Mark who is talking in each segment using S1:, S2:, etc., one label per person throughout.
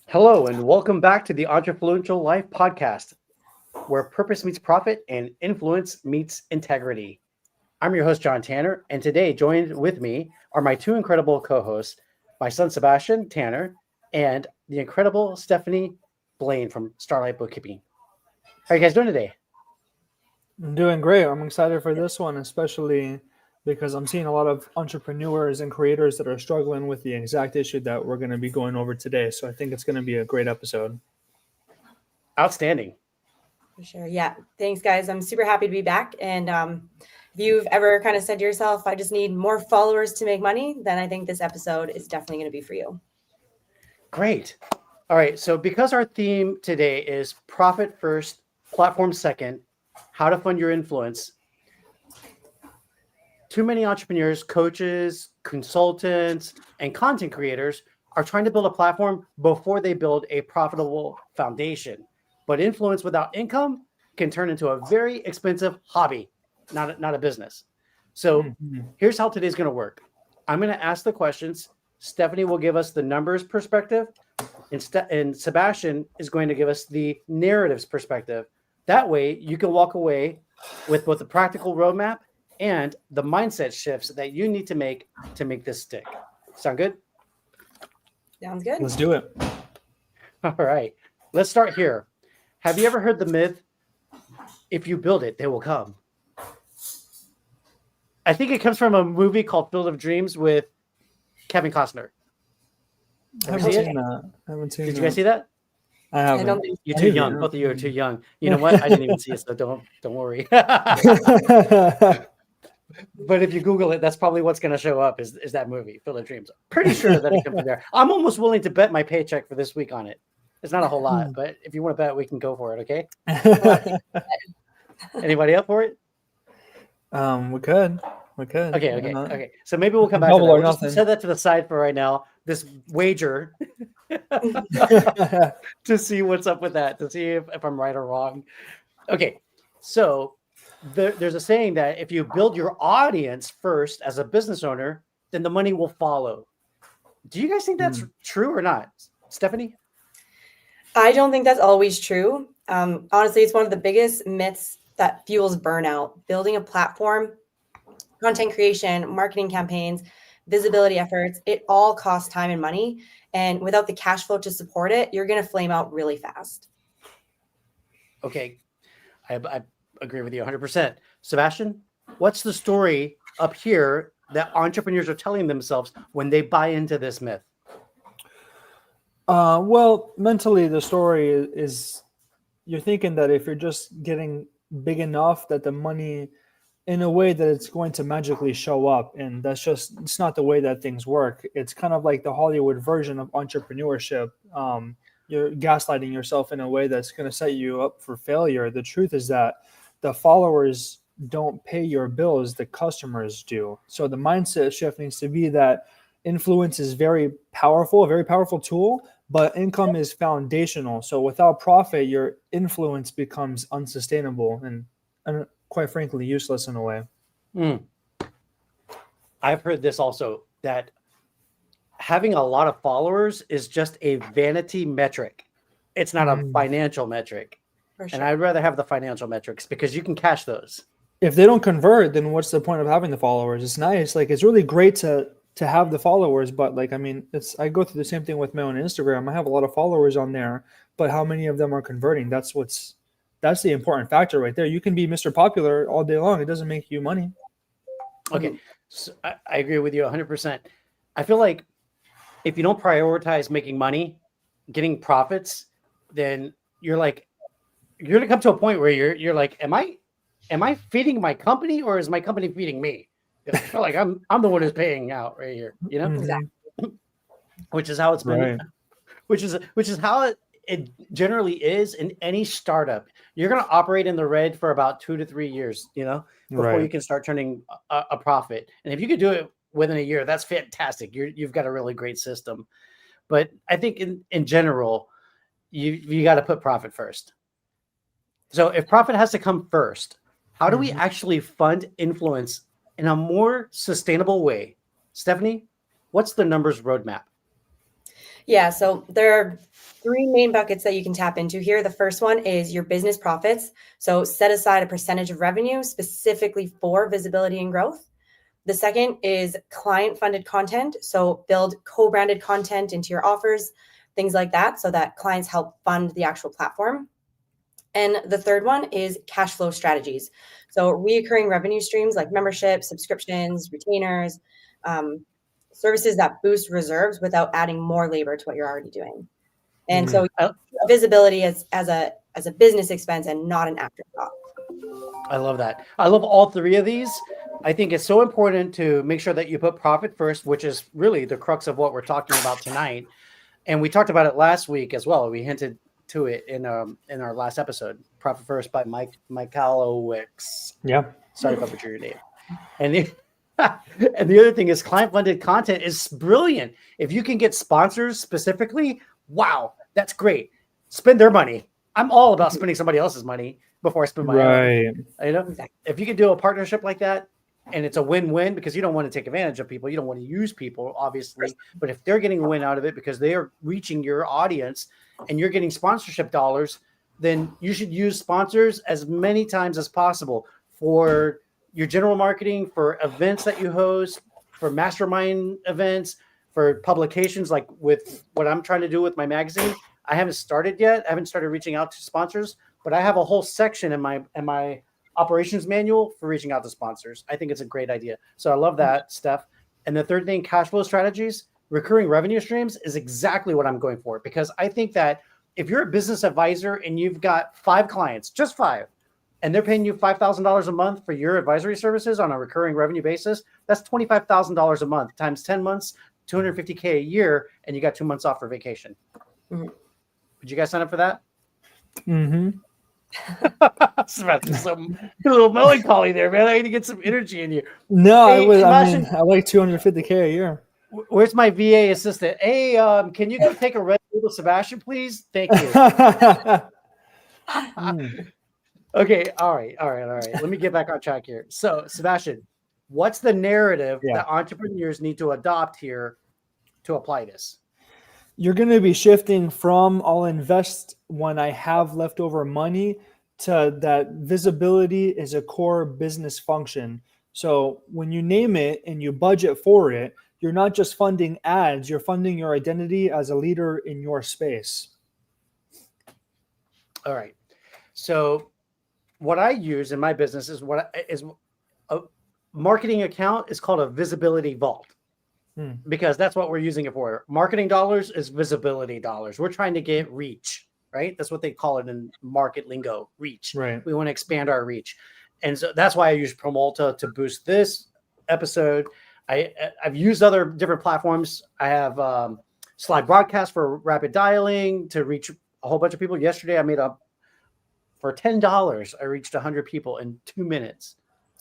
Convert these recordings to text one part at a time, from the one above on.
S1: Hello, and welcome back to the Entrefluential Life Podcast, where purpose meets profit and influence meets integrity. I'm your host, John Tanner, and today joined with me are my two incredible co-hosts, my son, Sebastian Tanner, and the incredible Stephanie Blaine from Starlight Bookkeeping. How are you guys doing today?
S2: I'm doing great. I'm excited for this one, especially because I'm seeing a lot of entrepreneurs and creators that are struggling with the exact issue that we're going to be going over today. So I think it's going to be a great episode.
S1: Outstanding.
S3: For sure. Yeah. Thanks, guys. I'm super happy to be back. And if you've ever kind of said to yourself, I just need more followers to make money, then I think this episode is definitely going to be for you.
S1: Great. All right. So because our theme today is profit first, platform second, how to fund your influence, too many entrepreneurs, coaches, consultants, and content creators are trying to build a platform before they build a profitable foundation. But influence without income can turn into a very expensive hobby, not a business. So here's how today's going to work. I'm going to ask the questions. Stephanie will give us the numbers perspective, and Sebastian is going to give us the narratives perspective. That way, you can walk away with both the practical roadmap and the mindset shifts that you need to make this stick. Sound good?
S3: Sounds good.
S2: Let's do it.
S1: All right. Let's start here. Have you ever heard the myth, if you build it, they will come? I think it comes from a movie called Field of Dreams with Kevin Costner.
S2: I haven't seen that.
S1: Did you guys see that?
S2: I haven't.
S3: I don't think
S1: You're too young. Both of you are too young. You know what? I didn't even see it, so don't worry. But if you Google it, that's probably what's going to show up is that movie, Field of Dreams. Pretty sure that it comes from there. I'm almost willing to bet my paycheck for this week on it. It's not a whole lot, but if you want to bet, we can go for it, okay? Anybody up for it?
S2: We could.
S1: Okay. So maybe we'll come back to that. We'll just set that to the side for right now. This wager to see what's up with that, to see if I'm right or wrong. Okay, so there's a saying that if you build your audience first as a business owner, then the money will follow. Do you guys think that's true or not? Stephanie?
S3: I don't think that's always true. Honestly, it's one of the biggest myths that fuels burnout. Building a platform, content creation, marketing campaigns, visibility efforts, it all costs time and money. And without the cash flow to support it, you're going to flame out really fast.
S1: Okay. I agree with you 100%. Sebastian, what's the story up here that entrepreneurs are telling themselves when they buy into this myth?
S2: Well, mentally, the story is you're thinking that if you're just getting big enough that the money, in a way that it's going to magically show up. And it's not the way that things work. It's kind of like the Hollywood version of entrepreneurship. You're gaslighting yourself in a way that's going to set you up for failure. The truth is that the followers don't pay your bills, the customers do. So the mindset shift needs to be that influence is very powerful, a very powerful tool, but income is foundational. So without profit, your influence becomes unsustainable and quite frankly, useless in a way.
S1: I've heard this also, that having a lot of followers is just a vanity metric. It's not a financial metric.
S3: For sure.
S1: And I'd rather have the financial metrics because you can cash those.
S2: If they don't convert, then what's the point of having the followers? It's nice. Like, it's really great to have the followers, but like, I mean, I go through the same thing with my own Instagram. I have a lot of followers on there, but how many of them are converting? That's the important factor right there. You can be Mr. Popular all day long. It doesn't make you money.
S1: Okay. So I agree with you 100%. I feel like if you don't prioritize making money, getting profits, then you're going to come to a point where you're like, am I feeding my company or is my company feeding me? I feel like I'm the one who's paying out right here, you know?
S3: Exactly.
S1: Which is how it's been,
S2: Right.
S1: which is how it generally is in any startup. You're going to operate in the red for about 2 to 3 years, before you can start turning a profit. And if you could do it within a year, that's fantastic. You've got a really great system. But I think in general, you got to put profit first. So if profit has to come first, how do we actually fund influence in a more sustainable way? Stephanie, what's the numbers roadmap?
S3: Yeah, so there are three main buckets that you can tap into here. The first one is your business profits. So set aside a percentage of revenue specifically for visibility and growth. The second is client-funded content. So build co-branded content into your offers, things like that, so that clients help fund the actual platform. And the third one is cash flow strategies. So reoccurring revenue streams like memberships, subscriptions, retainers, services that boost reserves without adding more labor to what you're already doing. And so visibility as a business expense and not an afterthought.
S1: I love that. I love all three of these. I think it's so important to make sure that you put profit first, which is really the crux of what we're talking about tonight. And we talked about it last week as well. We hinted to it in our last episode, Profit First by Mike Michalowicz.
S2: Yeah.
S1: Sorry if I butchered your name. And the other thing is client-funded content is brilliant. If you can get sponsors specifically, wow, that's great. Spend their money. I'm all about spending somebody else's money before I spend my own. You know, if you can do a partnership like that, and it's a win-win because you don't want to take advantage of people. You don't want to use people, obviously. But if they're getting a win out of it because they are reaching your audience and you're getting sponsorship dollars, then you should use sponsors as many times as possible for your general marketing, for events that you host, for mastermind events, for publications like with what I'm trying to do with my magazine. I haven't started yet. I haven't started reaching out to sponsors, but I have a whole section in my operations manual for reaching out to sponsors. I think it's a great idea. So I love that, Steph. And the third thing, cash flow strategies, recurring revenue streams is exactly what I'm going for, because I think that if you're a business advisor and you've got 5 clients, just 5, and they're paying you $5,000 a month for your advisory services on a recurring revenue basis, that's $25,000 a month times 10 months, $250K a year, and you got 2 months off for vacation. Mm-hmm. Would you guys sign up for that?
S2: Mm-hmm.
S1: Some a little melancholy there, man. I need to get some energy in you.
S2: No, hey, I like $250K a year.
S1: Where's my VA assistant? Hey, can you go take a Red Bull with Sebastian, please? Thank you. Okay, all right. Let me get back on track here. So, Sebastian, what's the narrative that entrepreneurs need to adopt here to apply this?
S2: You're going to be shifting from I'll invest when I have leftover money to that visibility is a core business function. So when you name it and you budget for it, you're not just funding ads, you're funding your identity as a leader in your space.
S1: All right. So what I use in my business is a marketing account is called a visibility vault. Because that's what we're using it for. Marketing dollars is visibility dollars. We're trying to get reach, right? That's what they call it in market lingo, reach.
S2: Right.
S1: We want to expand our reach. And so that's why I use Promolta to boost this episode. I've used other different platforms. I have Slide Broadcast for rapid dialing to reach a whole bunch of people. Yesterday, I made for $10, I reached 100 people in 2 minutes.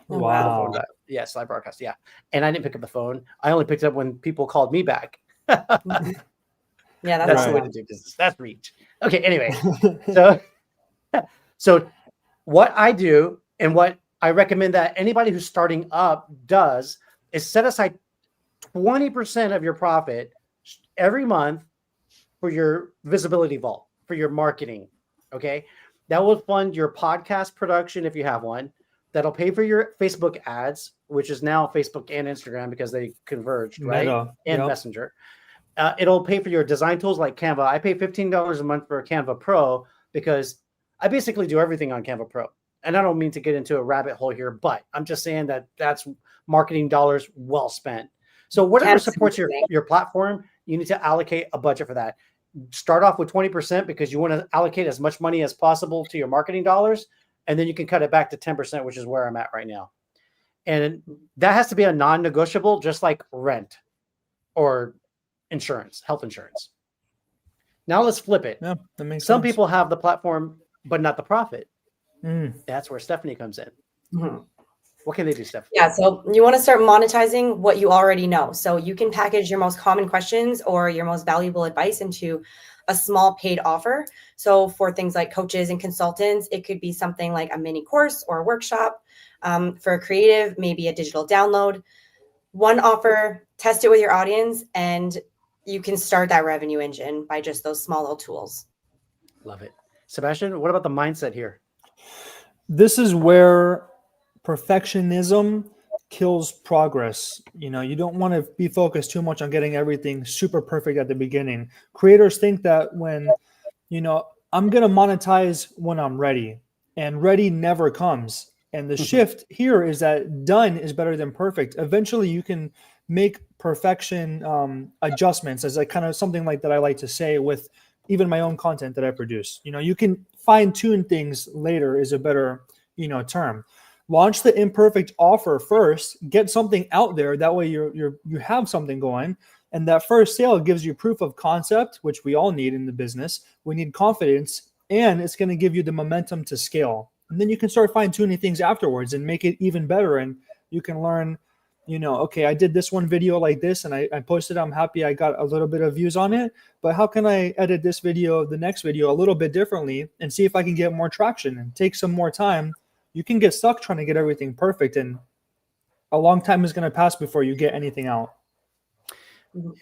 S2: Wow.
S1: Yeah, Slide Broadcast. Yeah. And I didn't pick up the phone. I only picked up when people called me back.
S3: Yeah,
S1: that's the way to do business. That's reach. Okay. Anyway, so what I do and what I recommend that anybody who's starting up does is set aside 20% of your profit every month for your visibility vault, for your marketing. Okay. That will fund your podcast production if you have one. That'll pay for your Facebook ads, which is now Facebook and Instagram because they converged, right?
S2: Meta.
S1: And Messenger. It'll pay for your design tools like Canva. I pay $15 a month for Canva Pro because I basically do everything on Canva Pro. And I don't mean to get into a rabbit hole here, but I'm just saying that that's marketing dollars well spent. So whatever supports your platform, you need to allocate a budget for that. Start off with 20% because you want to allocate as much money as possible to your marketing dollars. And then you can cut it back to 10%, which is where I'm at right now. And that has to be a non-negotiable, just like rent or insurance, health insurance. Now let's flip it.
S2: Yeah, that makes
S1: Some
S2: sense.
S1: people have the platform, but not the profit. That's where Stephanie comes in. Mm-hmm. What can they do, Stephanie?
S3: Yeah, so you want to start monetizing what you already know. So you can package your most common questions or your most valuable advice into a small paid offer. So for things like coaches and consultants, it could be something like a mini course or a workshop. For a creative, maybe a digital download. One offer, test it with your audience, and you can start that revenue engine by just those small little tools.
S1: Love it. Sebastian, what about the mindset here?
S2: This is where perfectionism kills progress. You know, you don't want to be focused too much on getting everything super perfect at the beginning. Creators think that when, you know, I'm going to monetize when I'm ready, and ready never comes. And the shift here is that done is better than perfect. Eventually you can make perfection adjustments, as like kind of something like that I like to say with even my own content that I produce. You know, you can fine tune things later is a better, you know, term. Launch the imperfect offer first, get something out there. That way you have something going. And that first sale gives you proof of concept, which we all need in the business. We need confidence, and it's going to give you the momentum to scale. And then you can start fine tuning things afterwards and make it even better. And you can learn, you know, okay, I did this one video like this and I posted, I'm happy I got a little bit of views on it, but how can I edit this video, the next video, a little bit differently and see if I can get more traction and take some more time. You can get stuck trying to get everything perfect, and a long time is going to pass before you get anything out.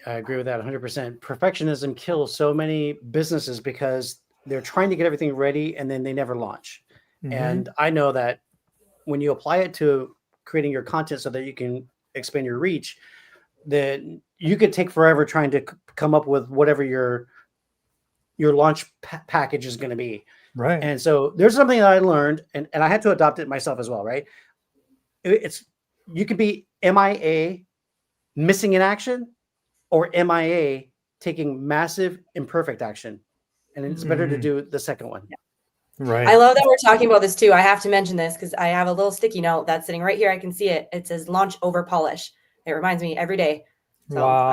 S1: I agree with that 100%. Perfectionism kills so many businesses because they're trying to get everything ready and then they never launch. And I know that when you apply it to creating your content so that you can expand your reach, that you could take forever trying to come up with whatever your launch package is going to be.
S2: Right.
S1: And so there's something that I learned, and I had to adopt it myself as well, right? It's you could be MIA, missing in action, or MIA, taking massive imperfect action. And it's better to do the second one.
S3: Yeah.
S2: Right.
S3: I love that we're talking about this too. I have to mention this because I have a little sticky note that's sitting right here. I can see it. It says launch over polish. It reminds me every day. So
S2: wow.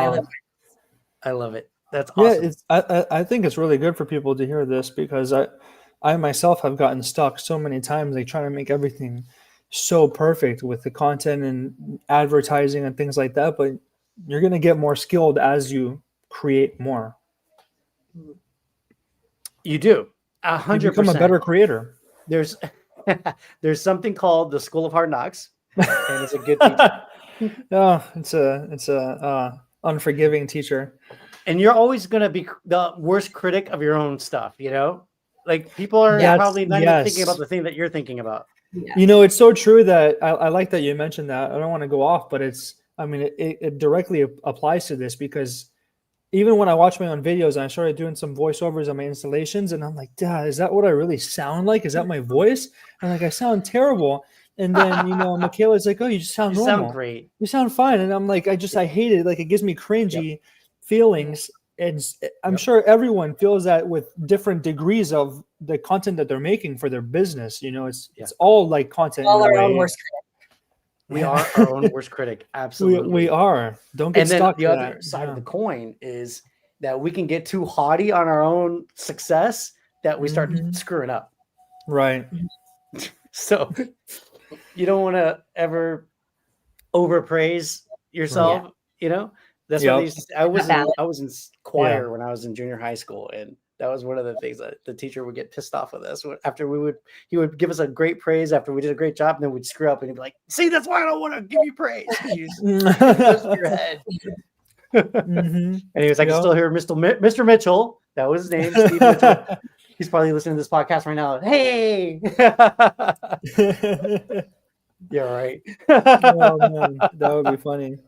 S1: I love it. That's awesome.
S2: Yeah, I think it's really good for people to hear this, because I myself have gotten stuck so many times, like trying to make everything so perfect with the content and advertising and things like that. But you're going to get more skilled as you create more.
S1: You do. 100%.
S2: You become a better creator.
S1: There's something called the School of Hard Knocks, and it's a good teacher.
S2: No, it's a unforgiving teacher.
S1: And you're always going to be the worst critic of your own stuff, you know? Like people are probably not even thinking about the thing that you're thinking about.
S3: Yeah.
S2: You know, it's so true that I like that you mentioned that. I don't want to go off, but it directly applies to this, because even when I watch my own videos and I started doing some voiceovers on my installations, and I'm like, Dad, is that what I really sound like? Is that my voice? And like, I sound terrible. And then, you know, Michaela's like, oh, you just sound normal.
S1: You sound great.
S2: You sound fine. And I'm like, I hate it. Like, it gives me cringy feelings. And I'm sure everyone feels that with different degrees of the content that they're making for their business. You know, it's all like content.
S3: All our own worst critic.
S1: We are our own worst critic. Absolutely.
S2: We are. Don't get stuck.
S1: And then the other side of the coin is that we can get too haughty on our own success that we start screwing up.
S2: Right.
S1: So you don't want to ever overpraise yourself, you know? That's what I was in choir when I was in junior high school, and that was one of the things that the teacher would get pissed off with us after he would give us a great praise after we did a great job, and then we'd screw up and he'd be like, see, that's why I don't want to give you praise. You just your head. And he was like, I still hear Mr. Mitchell. That was his name, Steve Mitchell. He's probably listening to this podcast right now. Hey. Yeah, right.
S2: Oh man, that would be funny.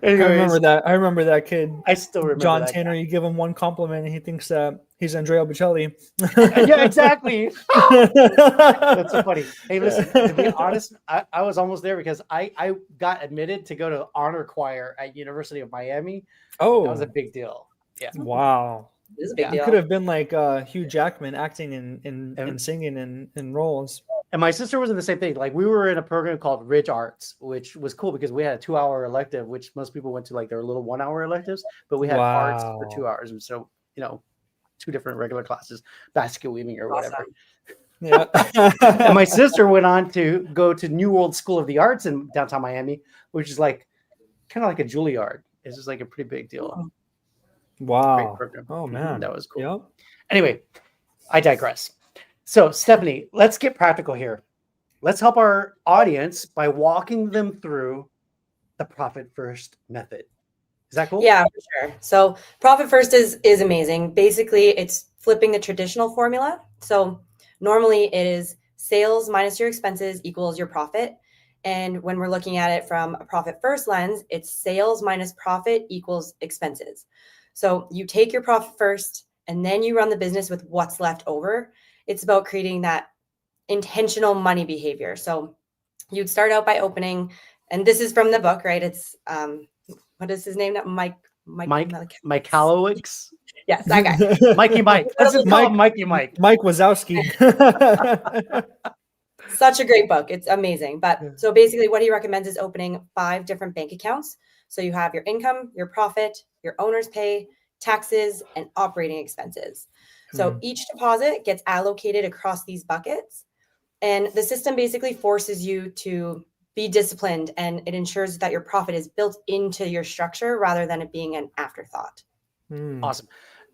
S1: Anyways,
S2: I remember that kid.
S1: I still remember
S2: John
S1: that
S2: Tanner.
S1: guy.
S2: You give him one compliment and he thinks that he's Andrea Bocelli.
S1: Yeah, exactly. That's so funny. Hey, listen, to be honest, I was almost there because I got admitted to go to honor choir at University of Miami.
S2: Oh,
S1: that was a big deal. Yeah.
S2: Wow.
S3: It is a big deal.
S2: You could have been like Hugh Jackman, acting and singing in roles.
S1: And my sister was in the same thing. Like, we were in a program called Ridge Arts, which was cool because we had a 2-hour elective, which most people went to like their little 1-hour electives, but we had arts for 2 hours. And so, you know, 2 different regular classes, basket weaving or whatever.
S2: Yeah.
S1: And my sister went on to go to New World School of the Arts in downtown Miami, which is like kind of like a Juilliard. It's just like a pretty big deal.
S2: Wow. Oh man,
S1: that was cool.
S2: Yep.
S1: Anyway, I digress. So Stephanie, let's get practical here. Let's help our audience by walking them through the profit first method. Is that cool?
S3: Yeah, for sure. So profit first is amazing. Basically, it's flipping the traditional formula. So normally it is sales minus your expenses equals your profit. And when we're looking at it from a profit first lens, it's sales minus profit equals expenses. So you take your profit first and then you run the business with what's left over. It's about creating that intentional money behavior. So you'd start out by opening, and this is from the book, right? It's what is his name? Mike
S1: Kalowicz?
S3: Yes, that guy.
S1: Mikey Mike. Let's just call him Mikey Mike.
S2: Mike Wazowski.
S3: Such a great book. It's amazing. But so basically what he recommends is opening 5 different bank accounts. So you have your income, your profit, your owner's pay, taxes, and operating expenses. So each deposit gets allocated across these buckets. And the system basically forces you to be disciplined, and it ensures that your profit is built into your structure rather than it being an afterthought.
S1: Awesome.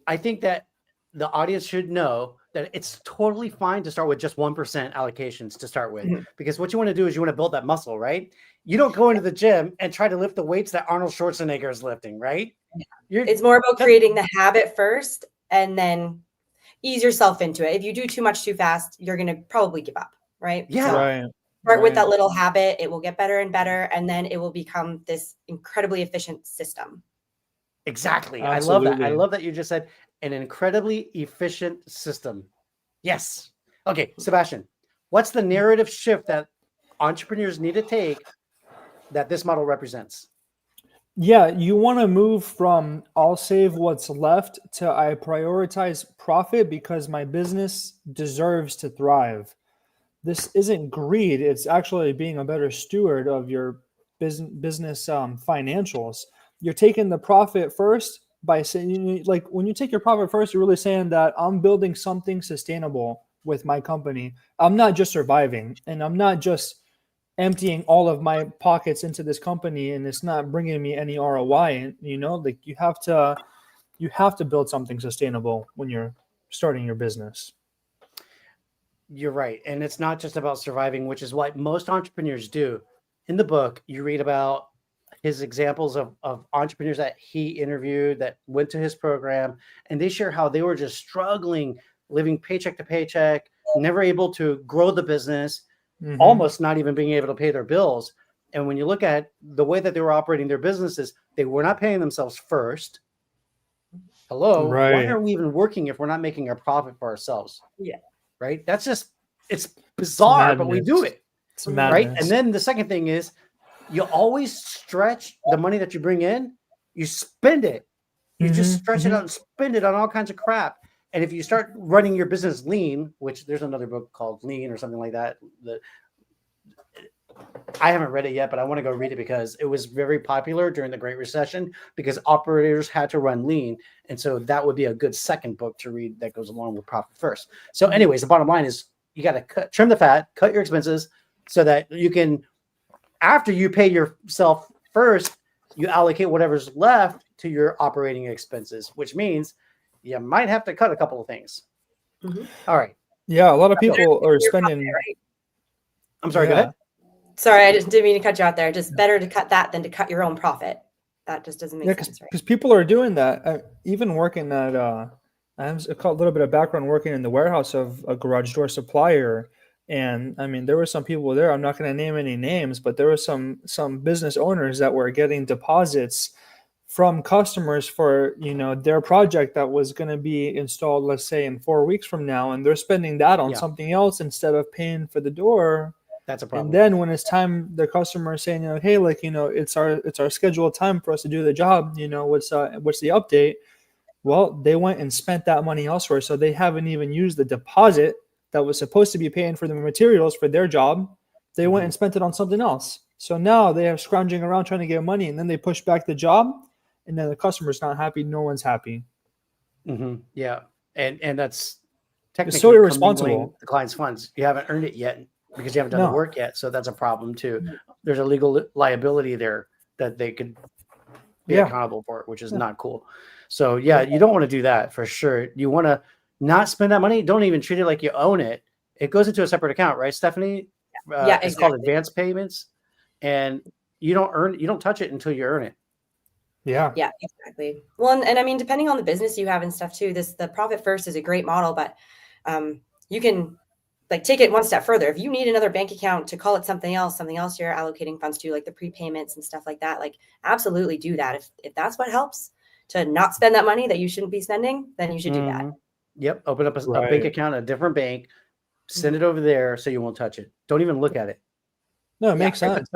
S1: I think that the audience should know that it's totally fine to start with just 1% allocations to start with, because what you want to do is you want to build that muscle, right? You don't go into the gym and try to lift the weights that Arnold Schwarzenegger is lifting, right?
S3: It's more about creating the habit first and then ease yourself into it. If you do too much too fast, you're going to probably give up, right?
S1: Yeah.
S3: So start with that little habit. It will get better and better, and then it will become this incredibly efficient system.
S1: Exactly.
S2: Absolutely.
S1: I love that. I love that you just said an incredibly efficient system. Yes. Okay, Sebastian, what's the narrative shift that entrepreneurs need to take that this model represents?
S2: Yeah, you want to move from I'll save what's left to I prioritize profit because my business deserves to thrive. This isn't greed. It's actually being a better steward of your business financials. You're taking the profit first by saying, like, when you take your profit first, you're really saying that I'm building something sustainable with my company. I'm not just surviving, and I'm not just emptying all of my pockets into this company, and it's not bringing me any ROI. You know, like you have to build something sustainable when you're starting your business.
S1: You're right. And it's not just about surviving, which is what most entrepreneurs do. In the book, you read about his examples of entrepreneurs that he interviewed that went to his program, and they share how they were just struggling, living paycheck to paycheck, never able to grow the business, almost not even being able to pay their bills. And when you look at the way that they were operating their businesses, they were not paying themselves first. Hello, why are we even working if we're not making a profit for ourselves?
S3: Yeah.
S1: Right? That's just, it's bizarre, but we do it.
S2: It's
S1: right?
S2: madness.
S1: And then the second thing is you always stretch the money that you bring in, you spend it. You just stretch it out and spend it on all kinds of crap. And if you start running your business lean, which there's another book called Lean or something like that, I haven't read it yet, but I want to go read it because it was very popular during the Great Recession because operators had to run lean. And so that would be a good second book to read that goes along with Profit First. So anyways, the bottom line is you got to trim the fat, cut your expenses so that you can, after you pay yourself first, you allocate whatever's left to your operating expenses, which means you might have to cut a couple of things. All right.
S2: Yeah, a lot of people are spending.
S3: Right?
S1: I'm sorry, go ahead.
S3: Sorry, I just didn't mean to cut you out there. Just better to cut that than to cut your own profit. That just doesn't make sense, right?
S2: Because people are doing that. Even working at, I have a little bit of background working in the warehouse of a garage door supplier. And I mean, there were some people there, I'm not going to name any names, but there were some business owners that were getting deposits from customers for, their project that was going to be installed, let's say in 4 weeks from now. And they're spending that on something else instead of paying for the door.
S1: That's a problem.
S2: And then when it's time, the customer is saying, hey, it's our scheduled time for us to do the job. What's the update? Well, they went and spent that money elsewhere. So they haven't even used the deposit that was supposed to be paying for the materials for their job. They went and spent it on something else. So now they are scrounging around trying to get money, and then they push back the job, and then the customer's not happy. No one's happy.
S1: Yeah. And that's technically
S2: it's so irresponsible.
S1: The client's funds. You haven't earned it yet because you haven't done the work yet. So that's a problem too. There's a legal liability there that they could be accountable for, which is not cool. So you don't want to do that for sure. You want to not spend that money. Don't even treat it like you own it. It goes into a separate account, right, Stephanie? It's called advance payments, and you don't touch it until you earn it.
S2: Yeah.
S3: Yeah, exactly. Well, and I mean, depending on the business you have and stuff too, the profit first is a great model, but you can like take it one step further. If you need another bank account to call it something else you're allocating funds to, like the prepayments and stuff like that, like absolutely do that. If that's what helps to not spend that money that you shouldn't be spending, then you should do that.
S1: Yep. Open up a bank
S2: Right.
S1: account at a different bank, send it over there so you won't touch it. Don't even look at it.
S2: No, it makes sense.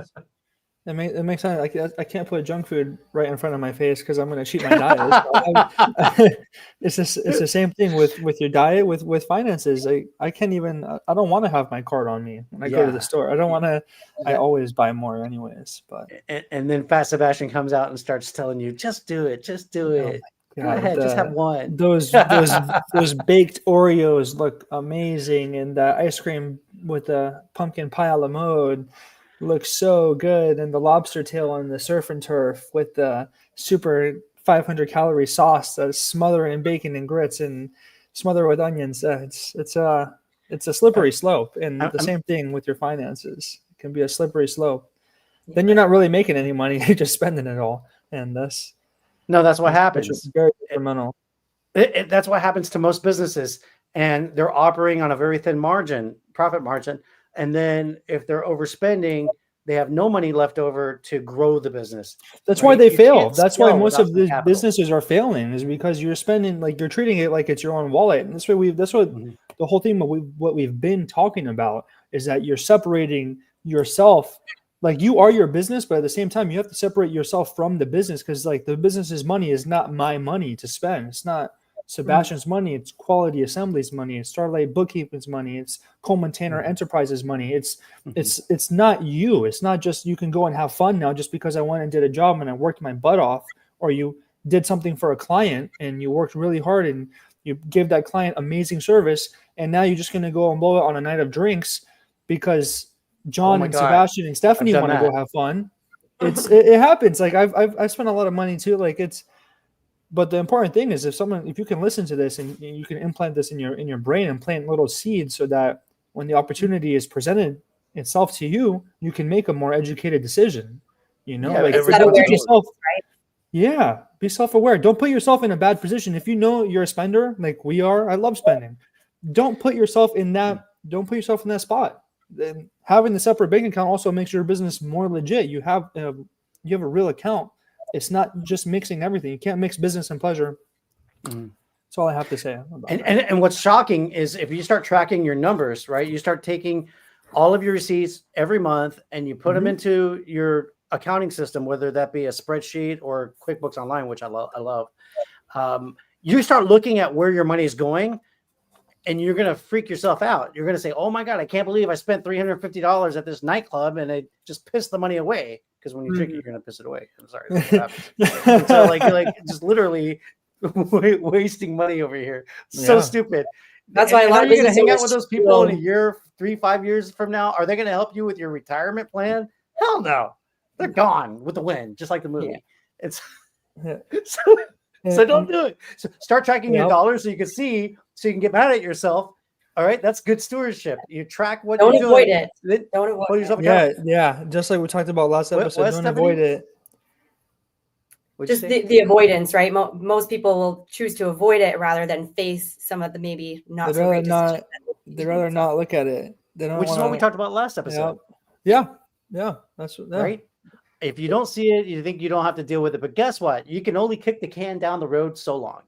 S2: It makes sense. I can't put junk food right in front of my face because I'm going to cheat my diet. It's the same thing with your diet, with finances. I can't even. I don't want to have my card on me when I go to the store. I don't want to. I always buy more anyways. But
S1: and then Fast Sebastian comes out and starts telling you, just do it, just do it. Go ahead, just have one.
S2: Those baked Oreos look amazing, and the ice cream with the pumpkin pie a la mode looks so good, and the lobster tail on the surf and turf with the super 500 calorie sauce that's smother in bacon and grits and smother with onions. It's a slippery slope, and the same thing with your finances. It can be a slippery slope. Then you're not really making any money; you're just spending it all, and that's
S1: what happens.
S2: Very detrimental.
S1: That's what happens to most businesses, and they're operating on a very thin profit margin. And then if they're overspending, they have no money left over to grow the business.
S2: That's why they fail. That's why most of the businesses are failing, is because you're spending, like you're treating it like it's your own wallet. And that's what the whole thing what we've been talking about is that you're separating yourself. Like you are your business, but at the same time, you have to separate yourself from the business, because like the business's money is not my money to spend. It's not Sebastian's money. It's Quality Assembly's money. It's Starlight Bookkeeping's money. It's Coleman Tanner Enterprises money. It's not you. It's not just you can go and have fun now just because I went and did a job and I worked my butt off, or you did something for a client and you worked really hard and you gave that client amazing service, and now you're just going to go and blow it on a night of drinks because John and Sebastian and Stephanie want to go have fun. It happens. Like I've spent a lot of money too. Like but the important thing is if you can listen to this and you can implant this in your brain and plant little seeds so that when the opportunity is presented itself to you, you can make a more educated decision. You know, like don't put yourself, right? Yeah, be self-aware. Don't put yourself in a bad position. If you know you're a spender, like we are, I love spending. Don't put yourself in that. Don't put yourself in that spot. Then having the separate bank account also makes your business more legit. You have a real account. It's not just mixing everything. You can't mix business and pleasure. That's all I have to say about that.
S1: And what's shocking is if you start tracking your numbers, right? You start taking all of your receipts every month and you put them into your accounting system, whether that be a spreadsheet or QuickBooks Online, which I love. You start looking at where your money is going, and you're going to freak yourself out. You're going to say, oh my God, I can't believe I spent $350 at this nightclub and I just pissed the money away. Because when you drink it, you're going to piss it away. I'm sorry. That's what happens. So like, you're like just literally wasting money over here. So stupid.
S3: That's why a lot of
S1: businesses hang out with those people in a year, 3-5 years from now. Are they going to help you with your retirement plan? Hell no. They're gone with the wind, just like the movie. It's so don't do it. So start tracking your dollars so you can see, so you can get mad at yourself. All right, that's good stewardship. You track what you're doing.
S3: Don't avoid it. Don't avoid
S1: yourself.
S2: Yeah. Just like we talked about last episode, don't avoid it.
S3: Just the avoidance, right? Most people will choose to avoid it rather than face some of the maybe not so great decisions.
S2: They'd rather not look at it.
S1: Which is what we talked about last episode.
S2: Yeah. That's
S1: right. If you don't see it, you think you don't have to deal with it. But guess what? You can only kick the can down the road so long.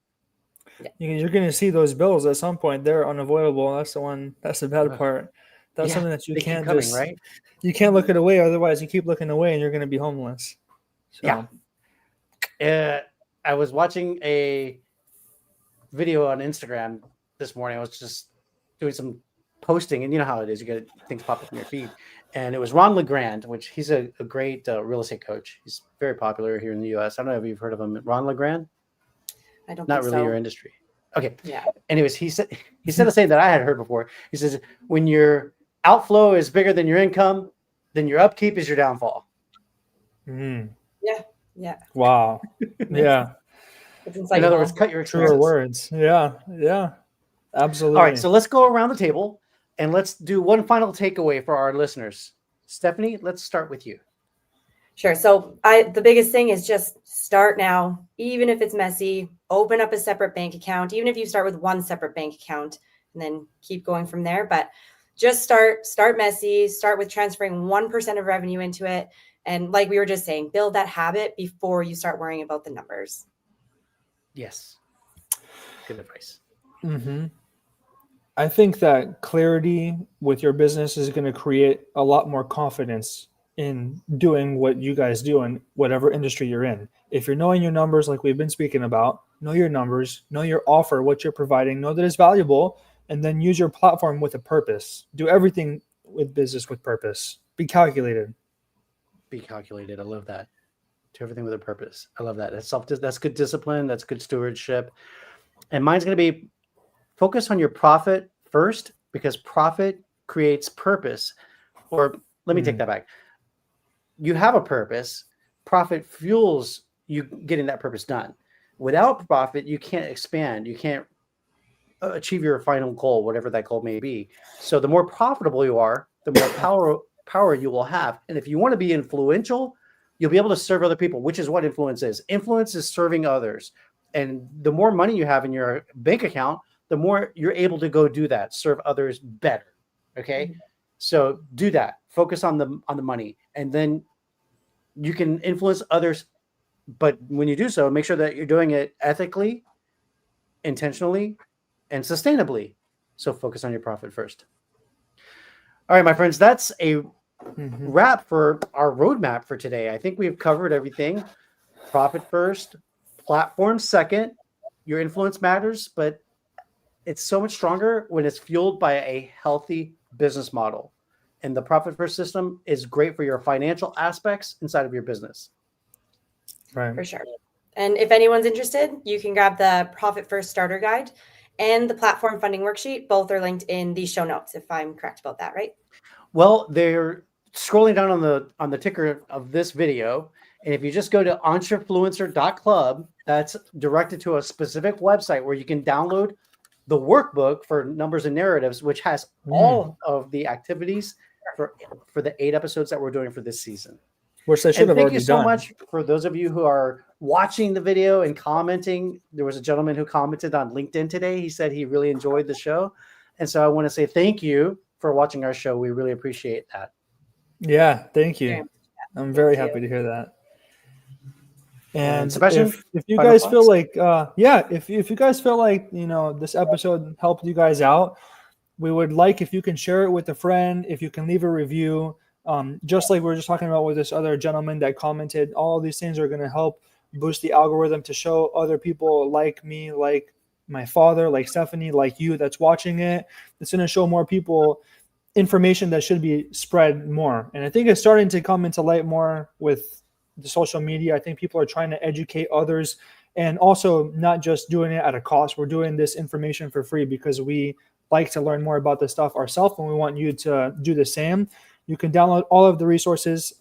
S2: You're going to see those bills at some point. They're unavoidable. That's the bad part. That's something that you can't right? You can't look it away. Otherwise, you keep looking away and you're going to be homeless. So.
S1: Yeah. I was watching a video on Instagram this morning. I was just doing some posting, and you know how it is. You get things pop up in your feed. And it was Ron LeGrand, which he's a great real estate coach. He's very popular here in the U.S. I don't know if you've heard of him. Ron LeGrand?
S3: I don't
S1: Not
S3: think
S1: really
S3: so.
S1: your industry. Okay.
S3: Yeah.
S1: Anyways, he said a saying that I had heard before. He says, when your outflow is bigger than your income, then your upkeep is your downfall.
S3: Yeah.
S2: Wow. Yeah.
S1: In other words, cut your expenses.
S2: Truer words. Yeah. Absolutely.
S1: All right. So let's go around the table and let's do one final takeaway for our listeners. Stephanie, let's start with you.
S3: Sure. So the biggest thing is just start now, even if it's messy, open up a separate bank account, even if you start with one separate bank account and then keep going from there. But just start messy, start with transferring 1% of revenue into it. And like we were just saying, build that habit before you start worrying about the numbers.
S1: Yes. Good advice.
S2: Mm-hmm. I think that clarity with your business is going to create a lot more confidence in doing what you guys do in whatever industry you're in. If you're knowing your numbers, like we've been speaking about, know your numbers, know your offer, what you're providing, know that it's valuable, and then use your platform with a purpose. Do everything with business with purpose. Be calculated.
S1: Be calculated. I love that. Do everything with a purpose. I love that. That's good discipline. That's good stewardship. And mine's going to be focus on your profit first, because profit creates purpose. Or let me take that back. You have a purpose. Profit fuels you getting that purpose done. Without profit, you can't expand. You can't achieve your final goal, whatever that goal may be. So the more profitable you are, the more power you will have. And if you want to be influential, you'll be able to serve other people, which is what influence is. Influence is serving others. And the more money you have in your bank account, the more you're able to go do that, serve others better. Okay. Mm-hmm. So do that. Focus on the money, and then you can influence others. But when you do so, make sure that you're doing it ethically, intentionally, and sustainably. So focus on your profit first. All right, my friends, that's a wrap for our roadmap for today. I think we've covered everything. Profit first, platform second. Your influence matters, but it's so much stronger when it's fueled by a healthy business model. And the profit first system is great for your financial aspects inside of your business.
S2: Right.
S3: For sure. And if anyone's interested, you can grab the Profit First Starter Guide and the Platform Funding Worksheet. Both are linked in the show notes, if I'm correct about that, right?
S1: Well, they're scrolling down on the ticker of this video. And if you just go to entrefluencer.club, that's directed to a specific website where you can download the workbook for numbers and narratives, which has all of the activities for the 8 episodes that we're doing for this season.
S2: Which I should have already done.
S1: Thank you so much for those of you who are watching the video and commenting. There was a gentleman who commented on LinkedIn today. He said he really enjoyed the show. And so I want to say thank you for watching our show. We really appreciate that.
S2: Yeah, thank you. I'm very happy to hear that. And
S1: Sebastian,
S2: if you guys feel like, if you guys feel like, this episode helped you guys out, we would like if you can share it with a friend, if you can leave a review, just like we were just talking about with this other gentleman that commented. All of these things are going to help boost the algorithm to show other people like me, like my father, like Stephanie, like you that's watching it. It's going to show more people information that should be spread more. And I think it's starting to come into light more with the social media. I think people are trying to educate others, and also not just doing it at a cost. We're doing this information for free because we like to learn more about this stuff ourselves, and we want you to do the same. You can download all of the resources.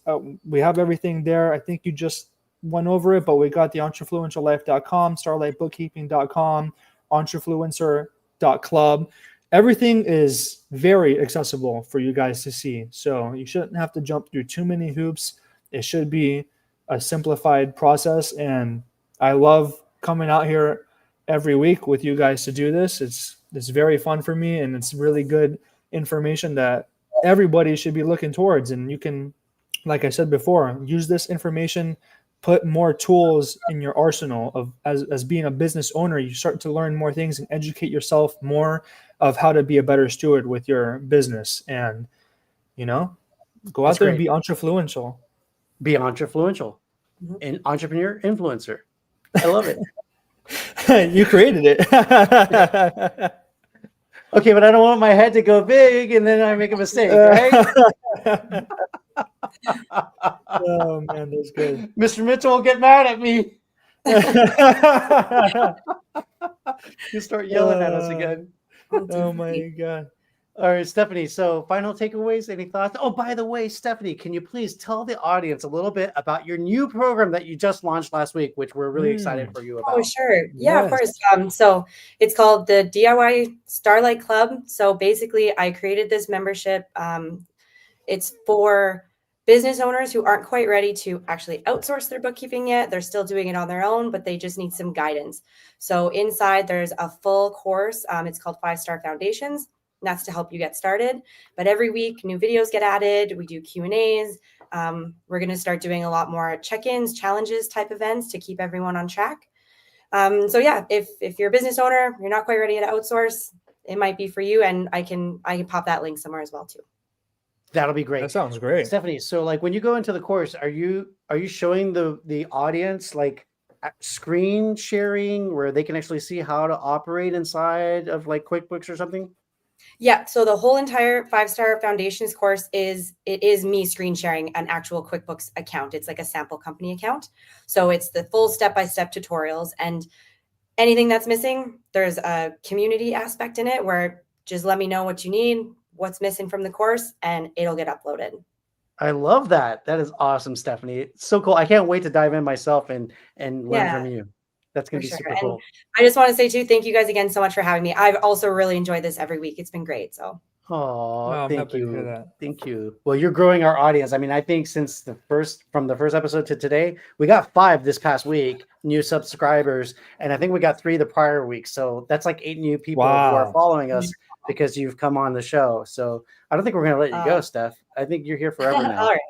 S2: We have everything there. I think you just went over it, but we got the entrefluentiallife.com, starlightbookkeeping.com, entrefluencer.club. Everything is very accessible for you guys to see. So you shouldn't have to jump through too many hoops. It should be a simplified process. And I love coming out here every week with you guys to do this. It's very fun for me, and it's really good information that everybody should be looking towards. And you can, like I said before, use this information, put more tools in your arsenal of as being a business owner. You start to learn more things and educate yourself more of how to be a better steward with your business. And, go out there and be entrefluential.
S1: Be entrefluential. An entrepreneur influencer. I love it.
S2: You created it.
S1: Okay, but I don't want my head to go big and then I make a mistake, right?
S2: Oh, man, that's good.
S1: Mr. Mitchell will get mad at me. You start yelling at us again.
S2: Oh, my God.
S1: All right, Stephanie. So final takeaways, any thoughts? Oh, by the way, Stephanie, can you please tell the audience a little bit about your new program that you just launched last week, which we're really excited for you about?
S3: Oh, sure. Yeah, of course. So it's called the DIY Starlight Club. So basically I created this membership. It's for business owners who aren't quite ready to actually outsource their bookkeeping yet. They're still doing it on their own, but they just need some guidance. So inside there's a full course. It's called 5-Star Foundations. And that's to help you get started. But every week, new videos get added. We do Q&As. We're going to start doing a lot more check-ins, challenges type events to keep everyone on track. So yeah, if you're a business owner, you're not quite ready to outsource, it might be for you. And I can pop that link somewhere as well too.
S1: That'll be great.
S2: That sounds great.
S1: Stephanie, so like when you go into the course, are you showing the audience like screen sharing where they can actually see how to operate inside of like QuickBooks or something?
S3: Yeah. So the whole entire 5-Star Foundations course is me screen sharing an actual QuickBooks account. It's like a sample company account. So it's the full step-by-step tutorials, and anything that's missing, there's a community aspect in it where just let me know what you need, what's missing from the course, and it'll get uploaded.
S1: I love that. That is awesome, Stephanie. It's so cool. I can't wait to dive in myself and learn from you. That's going to be super cool.
S3: I just want to say too, thank you guys again so much for having me. I've also really enjoyed this every week. It's been great. So.
S1: Oh, thank you. Thank you. Well, you're growing our audience. I mean, I think since from the first episode to today, we got 5 this past week, new subscribers. And I think we got 3 the prior week. So that's like 8 new people who are following us because you've come on the show. So I don't think we're going to let you go, Steph. I think you're here forever now.
S3: All right.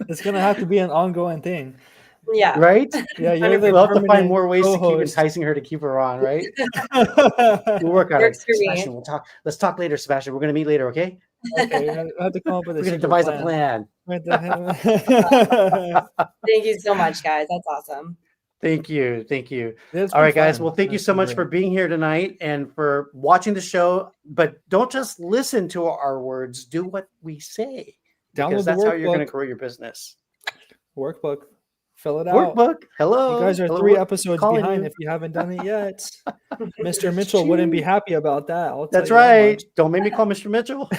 S2: It's going to have to be an ongoing thing.
S3: Yeah.
S1: Right?
S2: Yeah.
S1: We'll have to find more ways to keep enticing her to keep her on, right? We'll work on it. Sebastian, let's talk later, Sebastian. We're going to meet later, okay?
S2: Okay. I have to come up with
S1: We're going to devise a plan.
S3: Thank you so much, guys. That's awesome.
S1: Thank you. All right, guys. Well, thank you so much for being here tonight and for watching the show. But don't just listen to our words. Do what we say. Because that's how you're going to grow your business.
S2: Workbook. Fill it out.
S1: Workbook. Hello.
S2: You guys are 3 episodes behind if you haven't done it yet. Mr. Mitchell wouldn't be happy about that.
S1: That's right. Don't make me call Mr. Mitchell.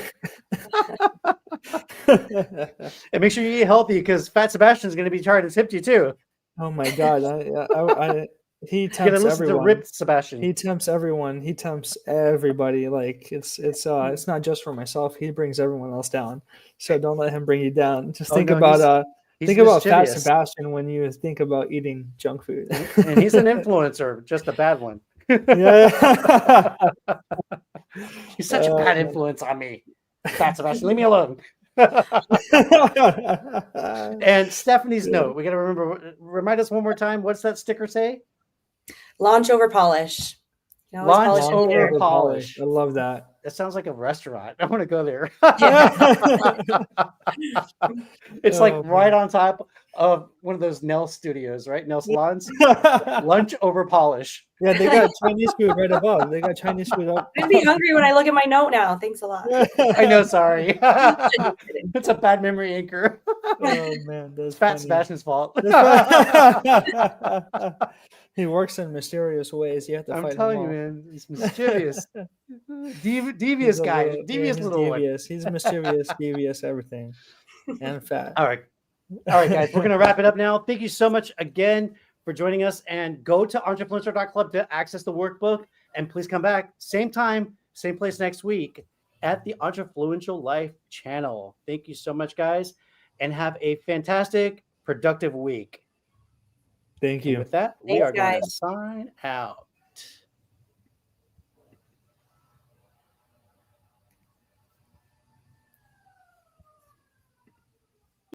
S1: And make sure you eat healthy because Fat Sebastian is going to be trying to tempt you too.
S2: Oh my God. He tempts everyone.
S1: To Ripped Sebastian.
S2: He tempts everyone. He tempts everybody. Like it's not just for myself. He brings everyone else down. So don't let him bring you down. Just think about Fat Sebastian when you think about eating junk food.
S1: And he's an influencer, just a bad one.
S2: Yeah.
S1: He's such a bad influence on me. Fat Sebastian, leave me alone. And Stephanie's note. We got to remind us one more time. What's that sticker say?
S3: Launch over polish.
S1: Launch over polish.
S2: I love that.
S1: That sounds like a restaurant. I want to go there. It's like right on top of one of those nail studios, right? Nail salons. Lunch over polish.
S2: Yeah, they got Chinese food right above. They got Chinese food up.
S3: I'd be hungry when I look at my note now. Thanks a lot.
S1: I know, sorry. It's a bad memory anchor.
S2: Oh man, that's
S1: Fat Sebastian's fault.
S2: He works in mysterious ways. You have to fight him.
S1: I'm telling you, man, he's mischievous. Devious guy. Devious little one.
S2: He's mischievous, devious, everything. And fat.
S1: All right, guys, we're going to wrap it up now. Thank you so much again for joining us. And go to entrefluential.club to access the workbook. And please come back. Same time, same place next week at the Entrefluential Life channel. Thank you so much, guys. And have a fantastic, productive week.
S2: Thank you.
S1: And with that, we are going to sign out.